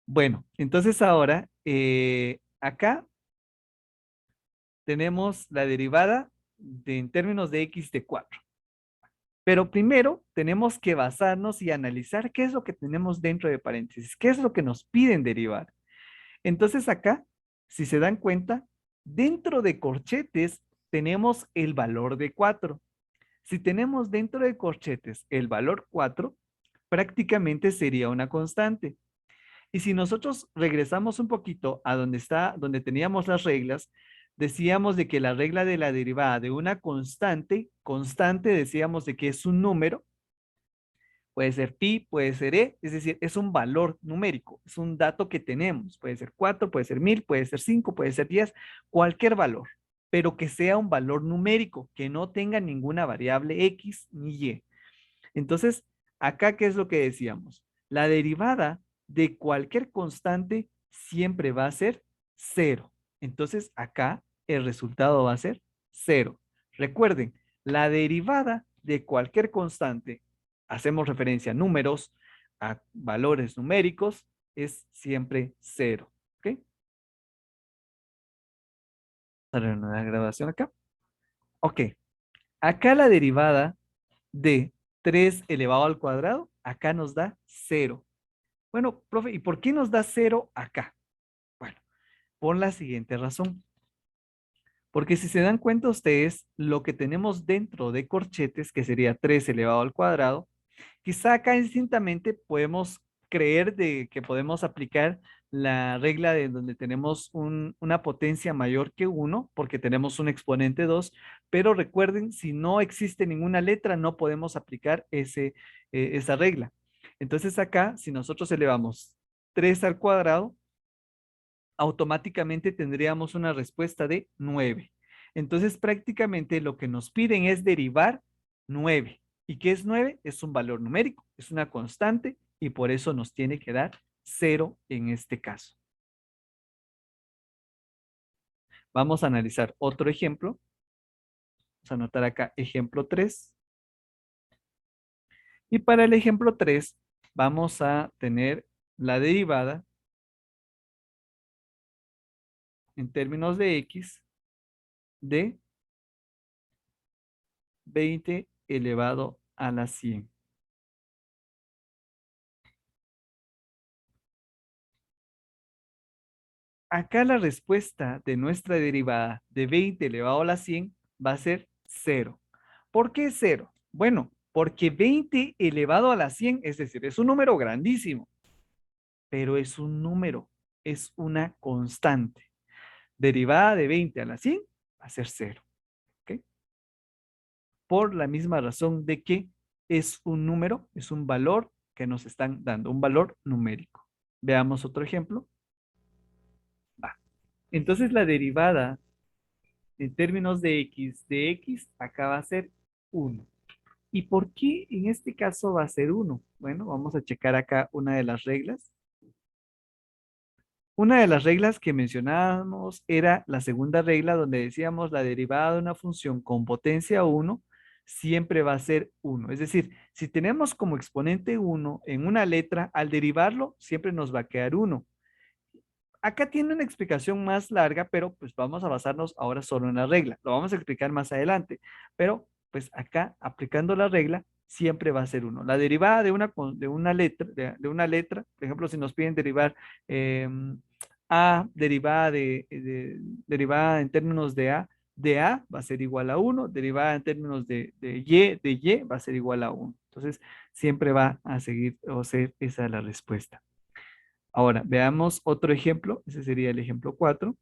Bueno, entonces ahora, acá tenemos la derivada en términos de x de 4. Pero primero tenemos que basarnos y analizar qué es lo que tenemos dentro de paréntesis, qué es lo que nos piden derivar. Entonces acá, si se dan cuenta, dentro de corchetes tenemos el valor de 4. Si tenemos dentro de corchetes el valor 4, prácticamente sería una constante. Y si nosotros regresamos un poquito a donde teníamos las reglas, decíamos de que la regla de la derivada de una constante decíamos de que es un número, puede ser pi, puede ser e, es decir, es un valor numérico, es un dato que tenemos, puede ser 4, puede ser 1000, puede ser 5, puede ser 10, cualquier valor, pero que sea un valor numérico, que no tenga ninguna variable x ni y. Entonces, acá, ¿qué es lo que decíamos? La derivada de cualquier constante siempre va a ser cero. Entonces, acá el resultado va a ser cero. Recuerden, la derivada de cualquier constante, hacemos referencia a números, a valores numéricos, es siempre cero. ¿Ok? Para una grabación acá. Ok. Acá la derivada de 3 elevado al cuadrado, acá nos da cero. Bueno, profe, ¿y por qué nos da cero acá? Bueno, por la siguiente razón. Porque si se dan cuenta ustedes, lo que tenemos dentro de corchetes, que sería 3 elevado al cuadrado, quizá acá instintamente podemos creer de que podemos aplicar la regla de donde tenemos una potencia mayor que uno, porque tenemos un exponente 2, pero recuerden, si no existe ninguna letra, no podemos aplicar esa regla. Entonces acá, si nosotros elevamos 3 al cuadrado, automáticamente tendríamos una respuesta de 9. Entonces, prácticamente lo que nos piden es derivar 9. ¿Y qué es 9? Es un valor numérico, es una constante y por eso nos tiene que dar 0 en este caso. Vamos a analizar otro ejemplo. Vamos a anotar acá ejemplo 3. Y para el ejemplo 3 vamos a tener la derivada en términos de x de 20 elevado a la 100. Acá la respuesta de nuestra derivada de 20 elevado a la 100 va a ser cero. ¿Por qué cero? Bueno, porque 20 elevado a la 100, es decir, es un número grandísimo, pero es un número, es una constante. Derivada de 20 a la 100 va a ser cero. ¿Ok? Por la misma razón de que es un número, es un valor que nos están dando, un valor numérico. Veamos otro ejemplo. Va. Entonces la derivada en términos de x, acá va a ser 1. ¿Y por qué en este caso va a ser 1? Bueno, vamos a checar acá una de las reglas. Una de las reglas que mencionábamos era la segunda regla donde decíamos la derivada de una función con potencia 1 siempre va a ser 1. Es decir, si tenemos como exponente 1 en una letra, al derivarlo siempre nos va a quedar 1. Acá tiene una explicación más larga, pero pues vamos a basarnos ahora solo en la regla. Lo vamos a explicar más adelante, pero pues acá aplicando la regla siempre va a ser uno. La derivada de una letra, por ejemplo, si nos piden derivar eh, A derivada en términos de A va a ser igual a uno, derivada en términos de Y va a ser igual a uno. Entonces, siempre va a seguir o ser esa la respuesta. Ahora, veamos otro ejemplo. Ese sería el ejemplo 4.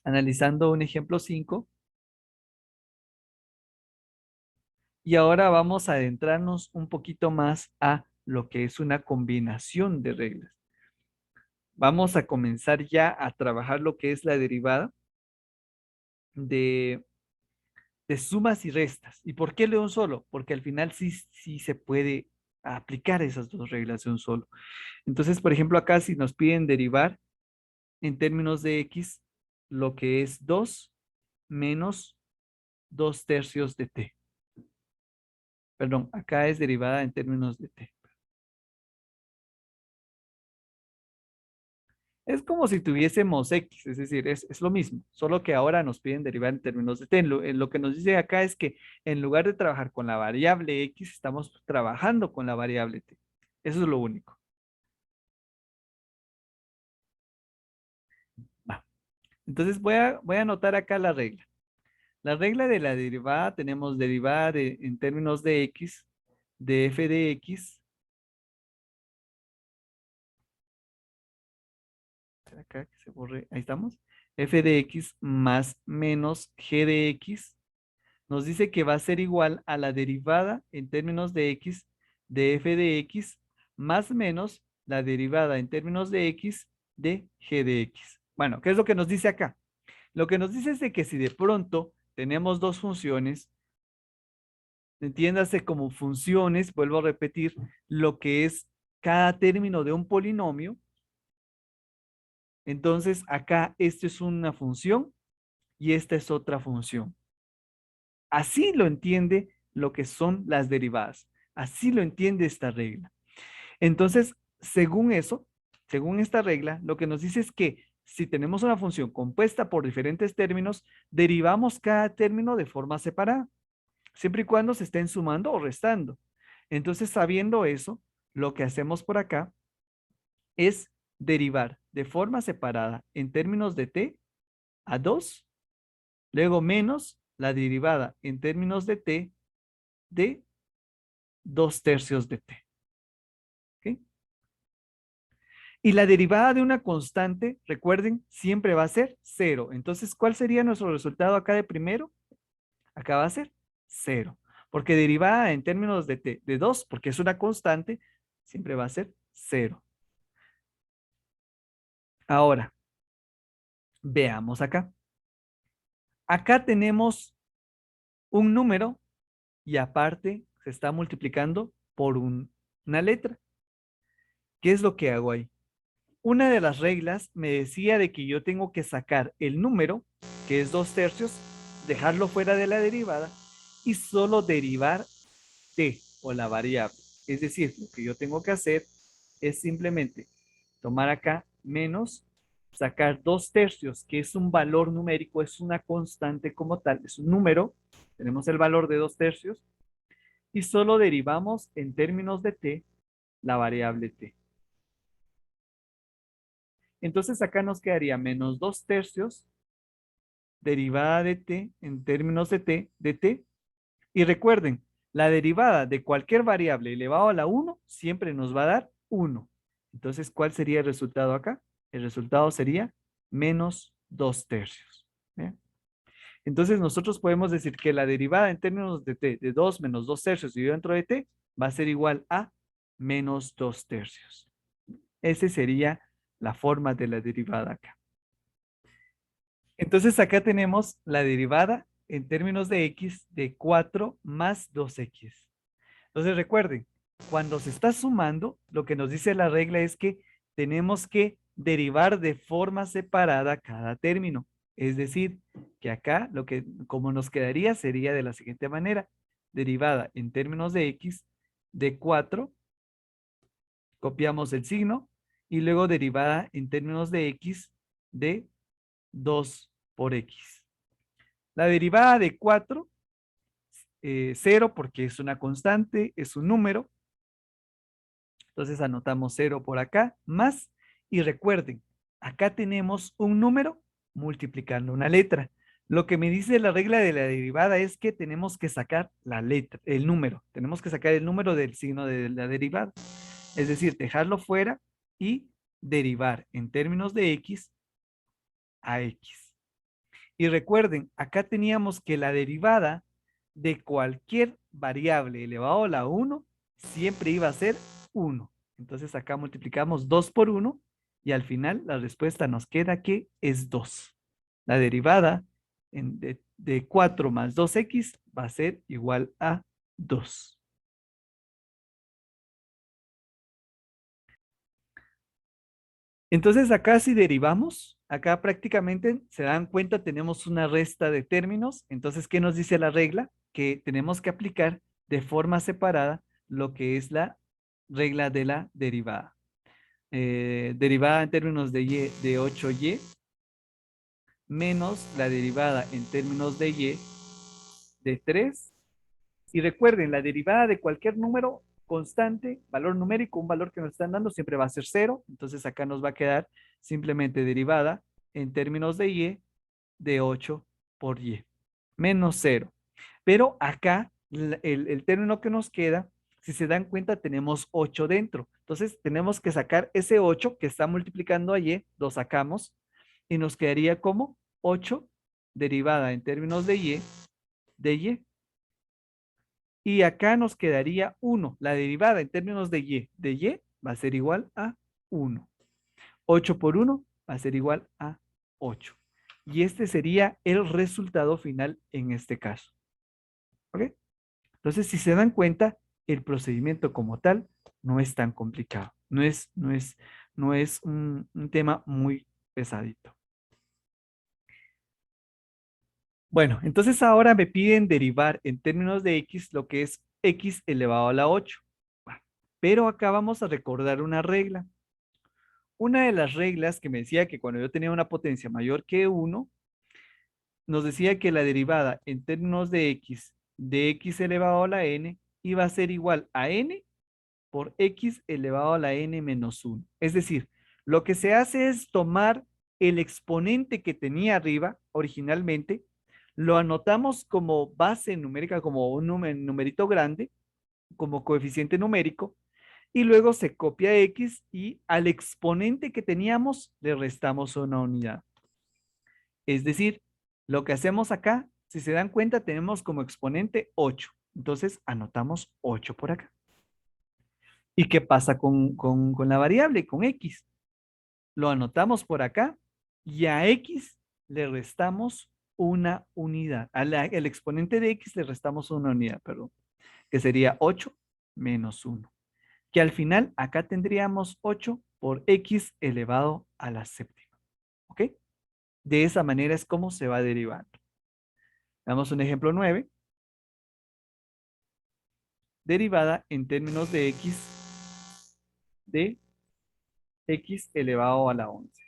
Analizando un ejemplo 5. Y ahora vamos a adentrarnos un poquito más a lo que es una combinación de reglas. Vamos a comenzar ya a trabajar lo que es la derivada de, de sumas y restas. ¿Y por qué de un solo? Porque al final sí se puede aplicar esas dos reglas de un solo. Entonces, por ejemplo, acá si nos piden derivar en términos de x, lo que es 2 menos 2/3 de t. Perdón, acá es derivada en términos de t. Es como si tuviésemos X, es decir, es lo mismo, solo que ahora nos piden derivar en términos de t. Lo que nos dice acá es que en lugar de trabajar con la variable X, estamos trabajando con la variable t. Eso es lo único. Va. Entonces voy a anotar acá la regla. La regla de la derivada, tenemos derivada en términos de X, de f de X. Acá que se borre, ahí estamos. F de X más menos G de X nos dice que va a ser igual a la derivada en términos de X de f de X más menos la derivada en términos de X de G de X. Bueno, ¿qué es lo que nos dice acá? Lo que nos dice es de que si de pronto tenemos dos funciones, entiéndase como funciones, vuelvo a repetir, lo que es cada término de un polinomio, entonces acá esto es una función y esta es otra función. Así lo entiende lo que son las derivadas. Así lo entiende esta regla. Entonces, según eso, según esta regla, lo que nos dice es que si tenemos una función compuesta por diferentes términos, derivamos cada término de forma separada, siempre y cuando se estén sumando o restando. Entonces, sabiendo eso, lo que hacemos por acá es derivar de forma separada en términos de t a 2, luego menos la derivada en términos de t de 2/3 de t. ¿Ok? Y la derivada de una constante, recuerden, siempre va a ser 0. Entonces, ¿cuál sería nuestro resultado acá de primero? Acá va a ser 0. Porque derivada en términos de t de 2, porque es una constante, siempre va a ser 0. Ahora, veamos acá. Acá tenemos un número y aparte se está multiplicando por una letra. ¿Qué es lo que hago ahí? Una de las reglas me decía de que yo tengo que sacar el número, que es 2/3, dejarlo fuera de la derivada y solo derivar t o la variable. Es decir, lo que yo tengo que hacer es simplemente tomar acá menos, sacar 2/3, que es un valor numérico, es una constante como tal, es un número, tenemos el valor de 2/3 y solo derivamos en términos de t la variable t. Entonces acá nos quedaría menos 2/3 derivada de t en términos de t. Y recuerden, la derivada de cualquier variable elevado a la 1 siempre nos va a dar 1. Entonces, ¿cuál sería el resultado acá? El resultado sería menos 2/3. ¿Bien? Entonces, nosotros podemos decir que la derivada en términos de t de 2 menos 2/3 dividido dentro de t va a ser igual a menos 2/3. Esa sería la forma de la derivada acá. Entonces acá tenemos la derivada en términos de x de 4 más 2x. Entonces recuerden, cuando se está sumando, lo que nos dice la regla es que tenemos que derivar de forma separada cada término. Es decir, que acá lo que como nos quedaría sería de la siguiente manera. Derivada en términos de x de 4, copiamos el signo, y luego derivada en términos de x de 2 por x. La derivada de 4, 0 porque es una constante, es un número. Entonces anotamos 0 por acá, más. Y recuerden, acá tenemos un número multiplicando una letra. Lo que me dice la regla de la derivada es que tenemos que sacar la letra, el número. Tenemos que sacar el número del signo de la derivada. Es decir, dejarlo fuera y derivar en términos de x a x. Y recuerden, acá teníamos que la derivada de cualquier variable elevado a la 1 siempre iba a ser 1. Entonces acá multiplicamos 2 por 1 y al final la respuesta nos queda que es 2. La derivada de 4 más 2x va a ser igual a 2. Entonces acá si derivamos, acá prácticamente se dan cuenta, tenemos una resta de términos. Entonces, ¿qué nos dice la regla? Que tenemos que aplicar de forma separada lo que es la regla de la derivada. derivada en términos de y de 8y menos la derivada en términos de y de 3. Y recuerden, la derivada de cualquier número constante, valor numérico, un valor que nos están dando, siempre va a ser cero. Entonces acá nos va a quedar simplemente derivada en términos de y de 8 por y, menos cero. Pero acá, el término que nos queda, si se dan cuenta, tenemos 8 dentro. Entonces tenemos que sacar ese 8 que está multiplicando a y, lo sacamos y nos quedaría como 8 derivada en términos de y, de y. Y acá nos quedaría 1. La derivada en términos de y va a ser igual a 1. 8 por 1 va a ser igual a 8. Y este sería el resultado final en este caso. ¿Ok? Entonces, si se dan cuenta, el procedimiento como tal no es tan complicado. No es un tema muy pesadito. Bueno, entonces ahora me piden derivar en términos de x lo que es x elevado a la 8. Pero acá vamos a recordar una regla. Una de las reglas que me decía que cuando yo tenía una potencia mayor que 1, nos decía que la derivada en términos de x elevado a la n iba a ser igual a n por x elevado a la n menos 1. Es decir, lo que se hace es tomar el exponente que tenía arriba originalmente, lo anotamos como base numérica, como un numerito grande, como coeficiente numérico, y luego se copia x y al exponente que teníamos le restamos una unidad. Es decir, lo que hacemos acá, si se dan cuenta, tenemos como exponente 8. Entonces anotamos 8 por acá. ¿Y qué pasa con la variable, con x? Lo anotamos por acá y a x le restamos una unidad. El exponente de x le restamos una unidad, perdón, que sería 8 menos 1. Que al final acá tendríamos 8 por x elevado a la séptima. ¿Ok? De esa manera es como se va derivando. Damos un ejemplo 9. Derivada en términos de x elevado a la 11.